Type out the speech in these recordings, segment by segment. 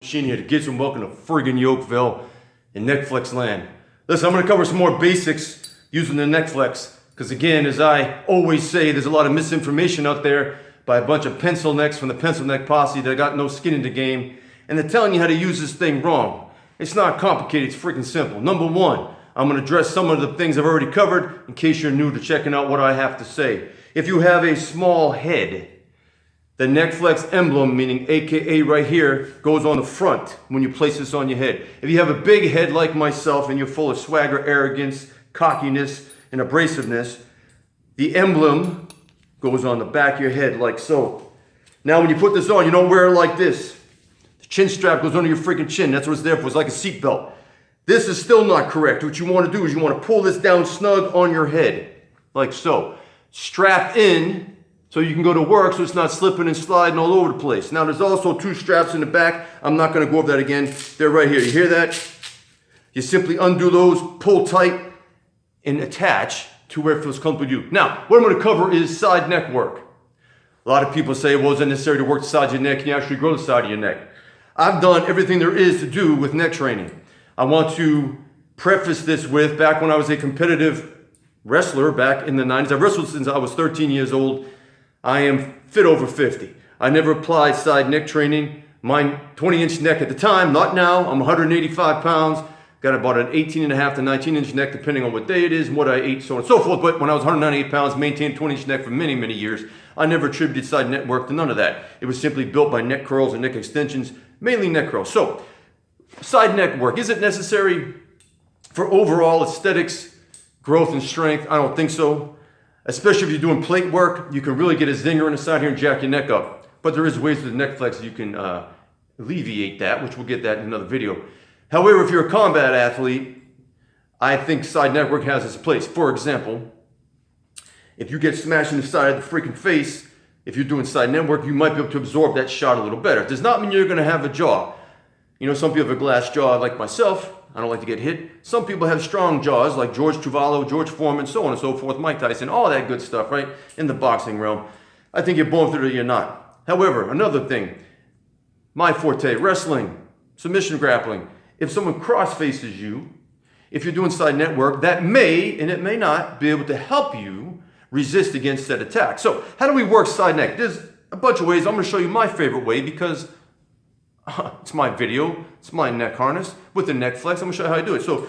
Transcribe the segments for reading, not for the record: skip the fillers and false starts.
Sheen here to get some welcome to friggin' Yokeville in Netflix land. Listen, I'm going to cover some more basics using the Netflix because again, as I always say, there's a lot of misinformation out there by a bunch of pencil necks from the pencil neck posse that got no skin in the game, and they're telling you how to use this thing wrong. It's not complicated, it's freaking simple. Number one, I'm going to address some of the things I've already covered in case you're new to checking out what I have to say. If you have a small head, the Netflix emblem, meaning AKA right here, goes on the front when you place this on your head. If you have a big head like myself and you're full of swagger, arrogance, cockiness, and abrasiveness, the emblem goes on the back of your head like so. Now when you put this on, you don't wear it like this. The chin strap goes under your freaking chin. That's what it's there for. It's like a seat belt. This is still not correct. What you want to do is you want to pull this down snug on your head like so. Strap in so you can go to work so it's not slipping and sliding all over the place. Now there's also two straps in the back. I'm not going to go over that again. They're right here. You hear that? You simply undo those, pull tight, and attach to where it feels comfortable with you. Now, what I'm going to cover is side neck work. A lot of people say, well, is it necessary to work the side of your neck? Can you actually grow the side of your neck? I've done everything there is to do with neck training. I want to preface this with, back when I was a competitive wrestler back in the 90s, I've wrestled since I was 13 years old. I am fit over 50. I never applied side neck training. My 20-inch neck at the time, not now. I'm 185 pounds. Got about an 18.5 to 19-inch neck, depending on what day it is and what I ate, so on and so forth. But when I was 198 pounds, maintained 20-inch neck for many, many years. I never attributed side neck work to none of that. It was simply built by neck curls and neck extensions, mainly neck curls. So, side neck work, is it necessary for overall aesthetics, growth, and strength? I don't think so. Especially if you're doing plate work, you can really get a zinger in the side here and jack your neck up. But there is ways with the neck flex you can alleviate that, which we'll get that in another video. However, if you're a combat athlete, I think side neck work has its place. For example, if you get smashed in the side of the freaking face, if you're doing side neck work, you might be able to absorb that shot a little better. It does not mean you're going to have a jaw. You know, some people have a glass jaw like myself. I don't like to get hit. Some people have strong jaws like George Tuvallo, George Foreman, so on and so forth, Mike Tyson, all that good stuff, right? In the boxing realm. I think you're born through it or you're not. However, another thing, my forte, wrestling, submission grappling. If someone cross faces you, if you're doing side net work, that may, and it may not, be able to help you resist against that attack. So how do we work side neck? There's a bunch of ways. I'm going to show you my favorite way because it's my video, it's my neck harness with the neck flex. I'm gonna show you how I do it. So,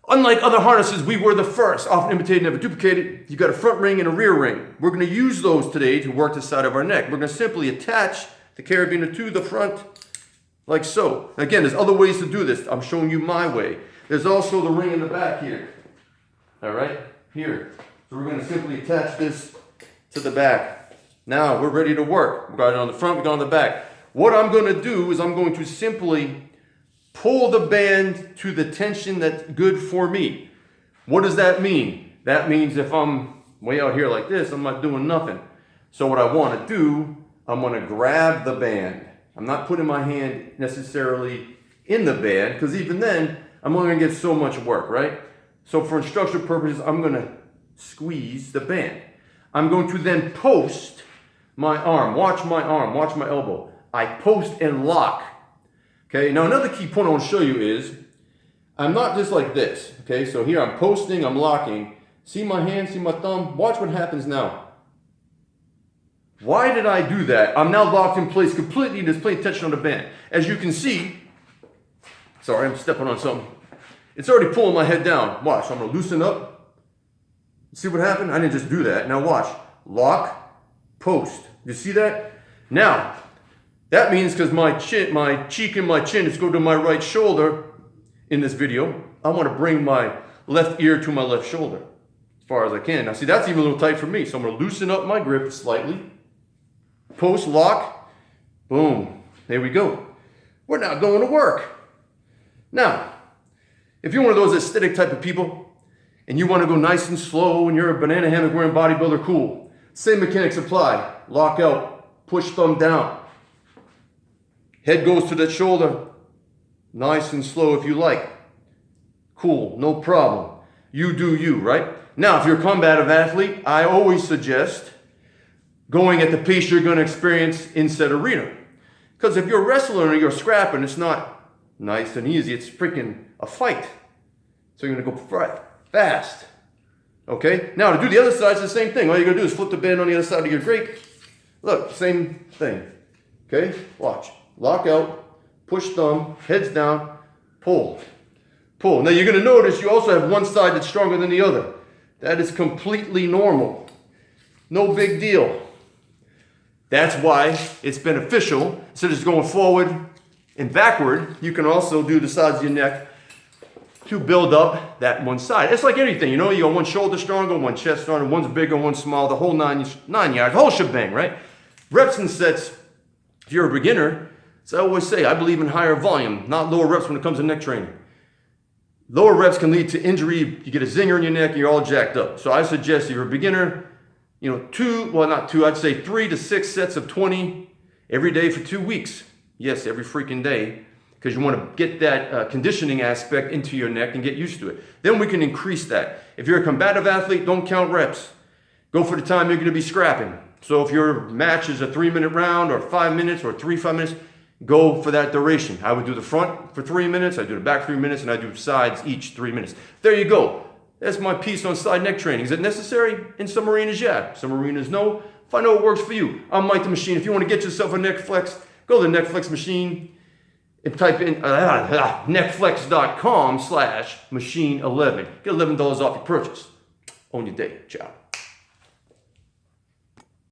unlike other harnesses, we were the first, often imitated, never duplicated. You got a front ring and a rear ring. We're gonna use those today to work the side of our neck. We're gonna simply attach the carabiner to the front, like so. Again, there's other ways to do this. I'm showing you my way. There's also the ring in the back here. All right, here. So we're gonna simply attach this to the back. Now we're ready to work. We got it on the front, we got it on the back. What I'm going to do is I'm going to simply pull the band to the tension that's good for me. What does that mean? That means if I'm way out here like this, I'm not doing nothing. So what I want to do, I'm going to grab the band. I'm not putting my hand necessarily in the band because even then, I'm only going to get so much work, right? So for instructional purposes, I'm going to squeeze the band. I'm going to then post my arm. Watch my arm. Watch my elbow. I post and lock. Okay, now another key point I want to show you is I'm not just like this. Okay, so here I'm posting, I'm locking. See my hand, see my thumb? Watch what happens now. Why did I do that? I'm now locked in place completely, just paying attention on the band. As you can see, sorry, I'm stepping on something. It's already pulling my head down. Watch, I'm going to loosen up. See what happened? I didn't just do that. Now watch. Lock, post. You see that? Now, that means because my cheek and my chin is going to my right shoulder in this video, I want to bring my left ear to my left shoulder as far as I can. Now see, that's even a little tight for me. So I'm going to loosen up my grip slightly. Post, lock, boom. There we go. We're now going to work. Now, if you're one of those aesthetic type of people and you want to go nice and slow and you're a banana hammock wearing bodybuilder, cool. Same mechanics apply. Lock out, push thumb down. Head goes to the shoulder, nice and slow if you like. Cool, no problem. You do you, right? Now, if you're a combative athlete, I always suggest going at the pace you're going to experience in said arena. Because if you're a wrestler and you're scrapping, it's not nice and easy. It's freaking a fight. So you're going to go fast. Okay? Now, to do the other side, it's the same thing. All you're going to do is flip the band on the other side of your grate. Look, same thing. Okay? Watch. Lock out. Push thumb. Heads down. Pull. Pull. Now, you're going to notice you also have one side that's stronger than the other. That is completely normal. No big deal. That's why it's beneficial. Instead of just going forward and backward, you can also do the sides of your neck to build up that one side. It's like anything, you know, you got one shoulder stronger, one chest stronger, one's bigger, one's small, the whole nine yards, the whole shebang, right? Reps and sets, if you're a beginner, as I always say, I believe in higher volume, not lower reps when it comes to neck training. Lower reps can lead to injury, you get a zinger in your neck, and you're all jacked up. So I suggest if you're a beginner, you know, I'd say 3 to 6 sets of 20 every day for 2 weeks. Yes, every freaking day, because you want to get that conditioning aspect into your neck and get used to it. Then we can increase that. If you're a combative athlete, don't count reps. Go for the time you're going to be scrapping. So if your match is a 3-minute round or 5 minutes or 5 minutes, go for that duration. I would do the front for 3 minutes, I do the back 3 minutes, and I do sides each 3 minutes. There you go. That's my piece on side neck training. Is it necessary? In some arenas, yeah. Some arenas, no. Find out what works for you. I'm Mike the Machine. If you want to get yourself a neck flex, go to the Netflix Machine and type in netflix.com/machine11. Get $11 off your purchase. Own your day. Ciao.